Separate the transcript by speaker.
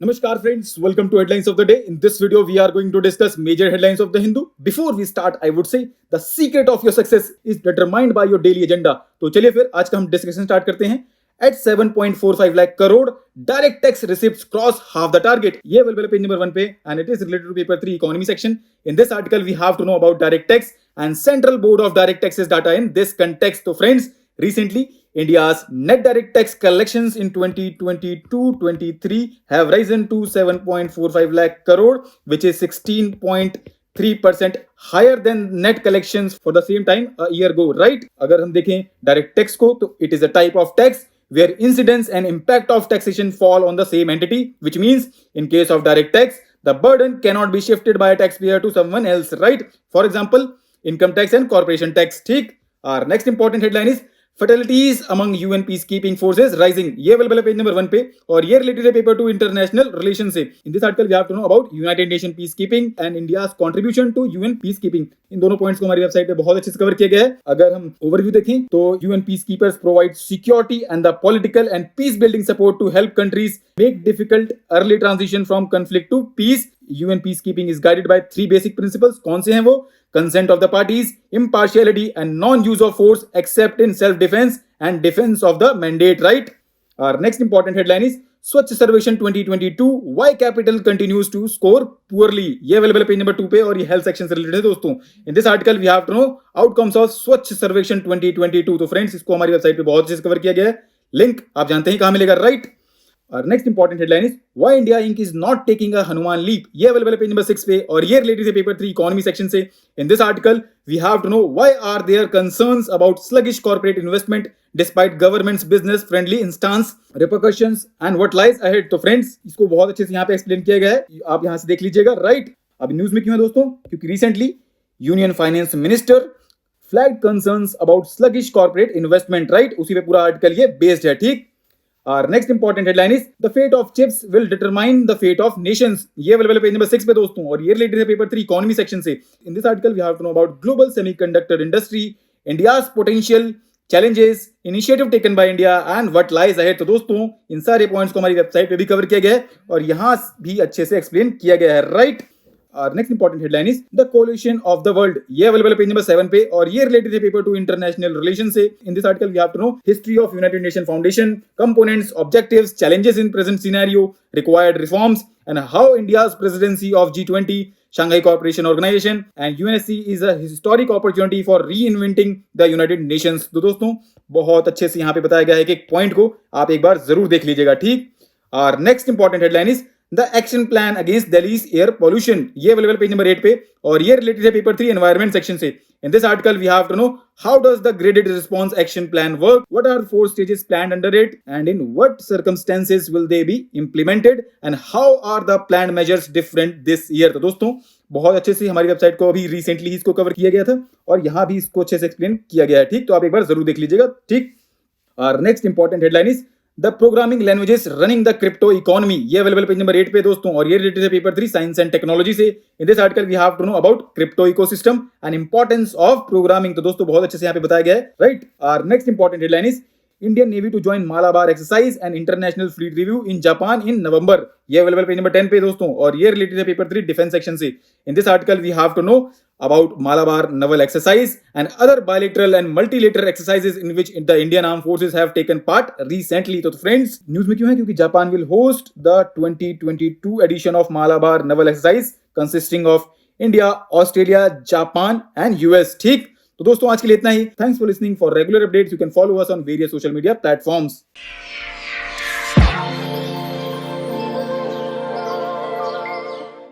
Speaker 1: Namaskar friends, welcome to Headlines of the Day. In this video, we are going to discuss major headlines of the Hindu. Before we start, I would say the secret of your success is determined by your daily agenda. तो चलिए फिर आज का हम discussion start करते हैं. At 7.45 lakh crore, direct tax receipts cross half the target. ये available है पेज नंबर 1 पे and it is related to paper 3 economy section. In this article, we have to know about direct tax and Central Board of Direct Taxes data in this context. So friends, recently India's net direct tax collections in 2022-23 have risen to 7.45 lakh crore, which is 16.3% higher than net collections for the same time a year ago, right? अगर हम देखें direct tax को तो it is a type of tax where incidence and impact of taxation fall on the same entity, which means in case of direct tax, the burden cannot be shifted by a taxpayer to someone else, right? For example, income tax and corporation tax. ठीक. Our next important headline is Fatalities among UN peacekeeping forces rising. ये available है page number 1 पे और ये related है paper 2 international relation से. In this article we have to know about United Nation peacekeeping and India's contribution to UN peacekeeping. इन दोनों पॉइंट्स को हमारी वेबसाइट पे बहुत अच्छे से कवर किया गया है. अगर हम ओवरव्यू देखें तो UN peacekeepers provide security and the political and peace building support to help countries make difficult early transition from conflict to peace. UN peacekeeping is guided by 3 basic principles. कौन से हैं वो? Consent of the parties, impartiality and non-use of force except in self-defense and defense of the mandate, right? Our next important headline is Swachh Sarvekhan 2022, why capital continues to score poorly. ये available है page number 2 पे और ये health section से related है दोस्तों. In this article we have to know outcomes of Swachh Sarvekhan 2022. तो friends इसको हमारी वेबसाइट पे बहुत अच्छे से कवर किया गया है. लिंक आप जानते हैं कहाँ मिलेगा, right? Our next important headline is Why India Inc. is not taking a Hanuman leap. ये available है पेज नंबर 6 पे और ये रिलेटेड है पेपर 3 इकोनॉमी सेक्शन से. In this article, we have to know why are there concerns about sluggish corporate investment despite government's business-friendly stance, repercussions and what lies ahead. तो friends इसको बहुत अच्छे से यहाँ पे एक्सप्लेन किया गया है. आप यहाँ से देख लीजिएगा, राइट? अब न्यूज में क्यों है दोस्तों? क्योंकि recently union finance minister flag concerns about sluggish corporate investment, right? उसी पे पूरा आर्टिकल ये बेस्ड है. ठीक. Our next important headline is The fate of chips will determine the fate of nations. ये available है पेज नंबर 6 पे दोस्तों और ये रिलेटेड है पेपर 3 इकोनॉमी सेक्शन से. In this article we have to know about global semiconductor industry, India's potential challenges, initiative taken by India and what lies ahead. तो दोस्तों इन सारे पॉइंट्स को हमारी वेबसाइट पे भी कवर किया गया है और यहाँ भी अच्छे से एक्सप्लेन किया गया है, right? Our next important headline is The Coalition of the World. ये available है पेज नंबर 7 पे और ये related है पेपर 2 international relations से. In this article we have to know history of United Nations Foundation, components, objectives, challenges in present scenario, required reforms, and how India's presidency of G20, Shanghai Cooperation Organization, and UNSC is a historic opportunity for reinventing the United Nations. तो दोस्तों बहुत अच्छे से यहाँ पे बताया गया है कि एक पॉइंट को आप एक बार जरूर देख लीजिएगा. ठीक. Our next important headline is The Action Plan Against Delhi's Air Pollution. ये available पेज नंबर 8 पे और ये रिलेटेड है पेपर 3 एनवायरमेंट सेक्शन से. In this article we have to know how does the graded response action plan work, what are 4 stages planned under it and in what circumstances will they be implemented and how are the planned measures different this year. तो दोस्तों बहुत अच्छे से हमारी website को अभी recently इसको cover किया गया था और यहाँ भी इसको अच्छे से एक्सप्लेन किया गया है. ठीक. तो आप एक बार जरूर देख लीजिएगा. ठीक. Our next important headline is The Programming Languages Running the Crypto Economy. ये अवेलेबल पेज नंबर 8 पे दोस्तों और ये रिलेटेड है पेपर 3 साइंस एंड टेक्नोलॉजी से. In this article we have to know about crypto ecosystem and importance of programming. तो दोस्तों बहुत अच्छे से यहाँ पे बताया गया है, right? Our next important headline is Indian Navy to join Malabar exercise and international fleet review in Japan in November. ये अवेलेबल पेज नंबर 10 पे दोस्तों और ये रिलेटेड है पेपर 3 डिफेंस सेक्शन से. In this article we have to know about Malabar naval exercise and other bilateral and multilateral exercises in which the Indian armed forces have taken part recently. तो friends news में क्यों है? क्योंकि Japan will host the 2022 edition of Malabar naval exercise consisting of India, Australia, Japan and US. ठीक. तो दोस्तों आज के लिए इतना ही. Thanks for listening. For regular updates you can follow us on various social media platforms.